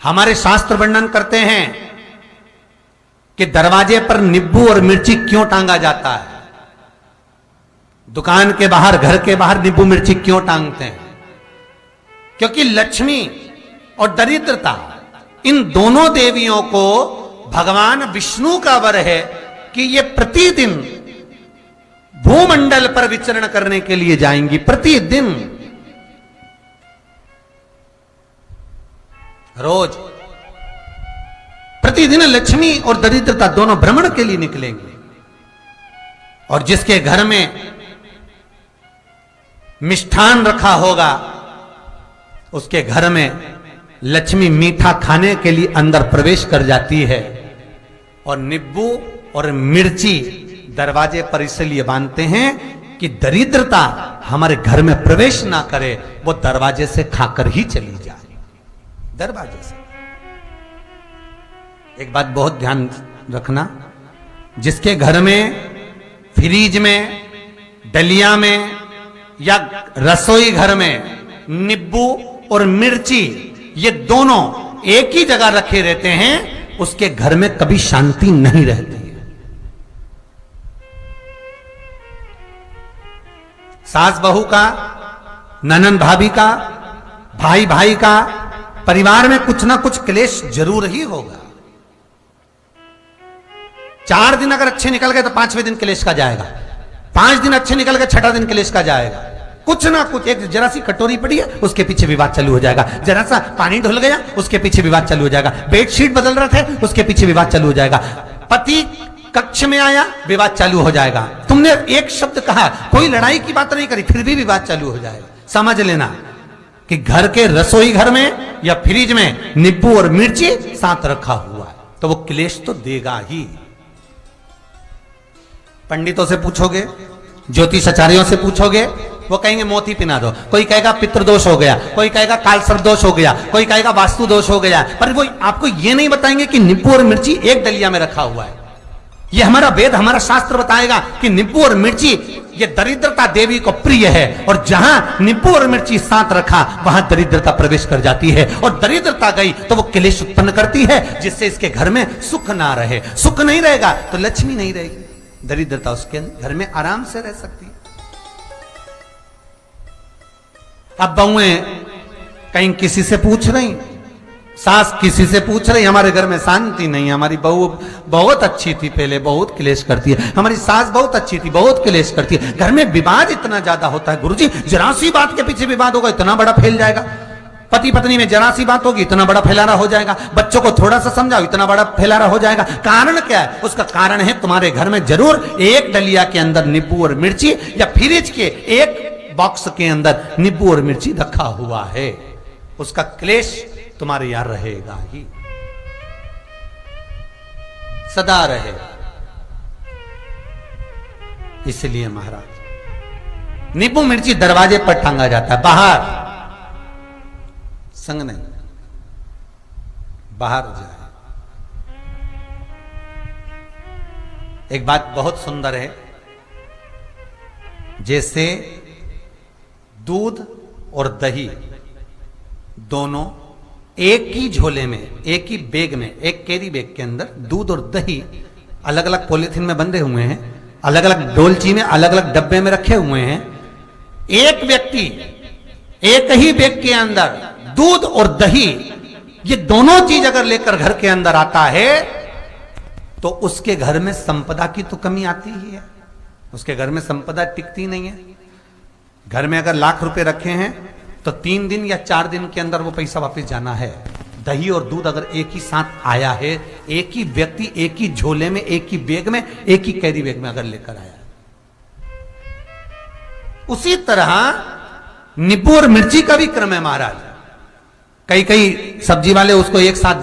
हमारे शास्त्र वर्णन करते हैं कि दरवाजे पर नींबू और मिर्ची क्यों टांगा जाता है। दुकान के बाहर, घर के बाहर नींबू मिर्ची क्यों टांगते हैं? क्योंकि लक्ष्मी और दरिद्रता, इन दोनों देवियों को भगवान विष्णु का वर है कि ये प्रतिदिन भूमंडल पर विचरण करने के लिए जाएंगी। प्रतिदिन, रोज, प्रतिदिन लक्ष्मी और दरिद्रता दोनों भ्रमण के लिए निकलेंगे। और जिसके घर में मिष्ठान रखा होगा, उसके घर में लक्ष्मी मीठा खाने के लिए अंदर प्रवेश कर जाती है। और नींबू और मिर्ची दरवाजे पर इसलिए बांधते हैं कि दरिद्रता हमारे घर में प्रवेश ना करे, वो दरवाजे से खाकर ही चली जाए। दरवाजे से। एक बात बहुत ध्यान रखना, जिसके घर में फ्रिज में, डलिया में या रसोई घर में नींबू और मिर्ची ये दोनों एक ही जगह रखे रहते हैं, उसके घर में कभी शांति नहीं रहती है। सास बहू का, ननंद भाभी का, भाई भाई का, परिवार में कुछ ना कुछ क्लेश जरूर ही होगा। 4 दिन अगर अच्छे निकल गए तो 5वें दिन क्लेश का जाएगा। 5 दिन अच्छे निकल गए, 6ठा दिन क्लेश का जाएगा। कुछ ना कुछ, एक जरा सी कटोरी पड़ी है उसके पीछे विवाद चालू हो जाएगा, जरा सा पानी ढुल गया उसके पीछे विवाद चालू हो जाएगा, बेडशीट बदल रहे थे उसके पीछे विवाद चालू हो जाएगा, पति कक्ष में आया विवाद चालू हो जाएगा। तुमने एक शब्द कहा, कोई लड़ाई की बात नहीं करी, फिर भी विवाद चालू हो जाएगा। समझ लेना कि घर के रसोई घर में या फ्रिज में नींबू और मिर्ची साथ रखा हुआ है तो वो क्लेश तो देगा ही। पंडितों से पूछोगे, ज्योतिषाचार्यों से पूछोगे, वो कहेंगे मोती पिना दो, कोई कहेगा पितृदोष हो गया, कोई कहेगा कालसर्प दोष हो गया, कोई कहेगा वास्तु दोष हो गया, पर वो आपको ये नहीं बताएंगे कि नींबू और मिर्ची एक डलिया में रखा हुआ है। ये हमारा वेद, हमारा शास्त्र बताएगा कि नींबू और मिर्ची ये दरिद्रता देवी को प्रिय है, और जहां नींबू और मिर्ची साथ रखा वहां दरिद्रता प्रवेश कर जाती है, और दरिद्रता गई तो वो क्लेश उत्पन्न करती है, जिससे इसके घर में सुख ना रहे। सुख नहीं रहेगा तो लक्ष्मी नहीं रहेगी, दरिद्रता उसके घर में आराम से रह सकती है। अब बहुएं कहीं किसी से पूछ रही, सास किसी से पूछ रही, हमारे घर में शांति नहीं है, हमारी बहू बहुत अच्छी थी पहले, बहुत क्लेश करती है, हमारी सास बहुत अच्छी थी, बहुत क्लेश करती है, घर में विवाद इतना ज्यादा होता है। गुरुजी, जरा सी बात के पीछे विवाद होगा इतना बड़ा फैल जाएगा, पति पत्नी में जरा सी बात होगी इतना बड़ा फैलाना हो जाएगा, बच्चों को थोड़ा सा समझाओ इतना बड़ा फैलाना हो जाएगा। कारण क्या है? उसका कारण है तुम्हारे घर में जरूर एक डलिया के अंदर नींबू और मिर्ची या फ्रिज के एक बॉक्स के अंदर नींबू और मिर्ची रखा हुआ है, उसका क्लेश तुम्हारे यार रहेगा ही, सदा रहेगा। इसलिए महाराज नींबू मिर्ची दरवाजे पर टांगा जाता है, बाहर संग नहीं, बाहर जाए। एक बात बहुत सुंदर है, जैसे दूध और दही दोनों एक ही झोले में, एक ही बैग में, एक कैरी बैग के अंदर दूध और दही अलग अलग पॉलिथीन में बंधे हुए हैं, अलग अलग डोलची में, अलग अलग डब्बे में रखे हुए हैं। एक व्यक्ति एक ही बैग के अंदर दूध और दही ये दोनों चीज अगर लेकर घर के अंदर आता है तो उसके घर में संपदा की तो कमी आती ही है, उसके घर में संपदा टिकती नहीं है। घर में अगर लाख रुपए रखे हैं तो 3 दिन या 4 दिन के अंदर वो पैसा वापस जाना है। दही और दूध अगर एक ही साथ आया है, एक ही व्यक्ति एक ही झोले में, एक ही बैग में, एक ही कैरी बैग में अगर लेकर आया, उसी तरह नींबू और मिर्ची का भी क्रम है महाराज। कई कई सब्जी वाले उसको एक साथ